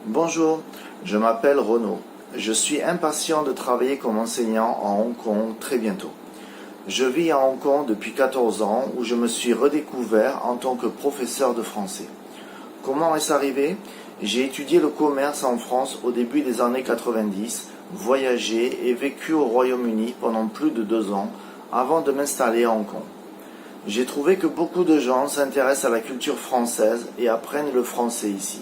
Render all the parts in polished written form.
Bonjour, je m'appelle Renaud. Je suis impatient de travailler comme enseignant à Hong Kong très bientôt. Je vis à Hong Kong depuis 14 ans où je me suis redécouvert en tant que professeur de français. Comment est-ce arrivé? J'ai étudié le commerce en France au début des années 90, voyagé et vécu au Royaume-Uni pendant plus de 2 ans avant de m'installer à Hong Kong. J'ai trouvé que beaucoup de gens s'intéressent à la culture française et apprennent le français ici.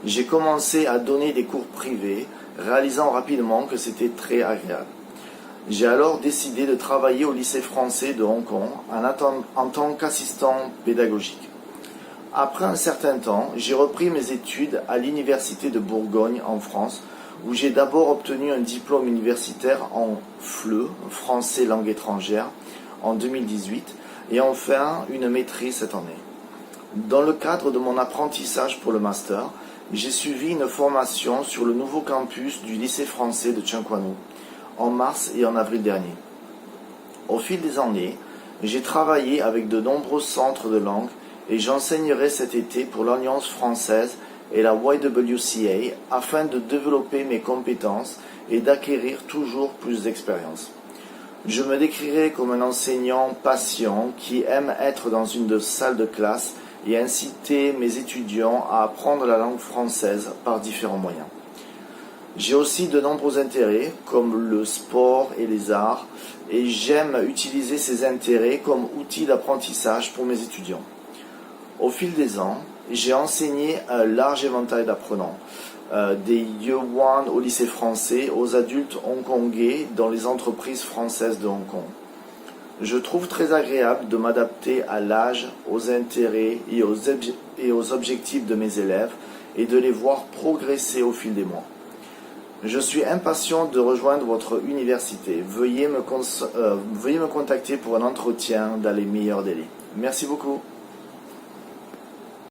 J'ai commencé à donner des cours privés, réalisant rapidement que c'était très agréable. J'ai alors décidé de travailler au lycée français de Hong Kong en tant qu'assistant pédagogique. Après un certain temps, j'ai repris mes études à l'université de Bourgogne en France, où j'ai d'abord obtenu un diplôme universitaire en FLE, français langue étrangère, en 2018, et enfin une maîtrise cette année. Dans le cadre de mon apprentissage pour le master, j'ai suivi une formation sur le nouveau campus du lycée français de Tseung Kwan O en mars et en avril dernier. Au fil des années, j'ai travaillé avec de nombreux centres de langue et j'enseignerai cet été pour l'Alliance française et la YWCA afin de développer mes compétences et d'acquérir toujours plus d'expérience. Je me décrirai comme un enseignant patient qui aime être dans une salle de classe et inciter mes étudiants à apprendre la langue française par différents moyens. J'ai aussi de nombreux intérêts comme le sport et les arts et j'aime utiliser ces intérêts comme outil d'apprentissage pour mes étudiants. Au fil des ans, j'ai enseigné un large éventail d'apprenants, des Year One au lycée français aux adultes hongkongais dans les entreprises françaises de Hong Kong. Je trouve très agréable de m'adapter à l'âge, aux intérêts et aux objectifs de mes élèves et de les voir progresser au fil des mois. Je suis impatient de rejoindre votre université. Veuillez me contacter pour un entretien dans les meilleurs délais. Merci beaucoup.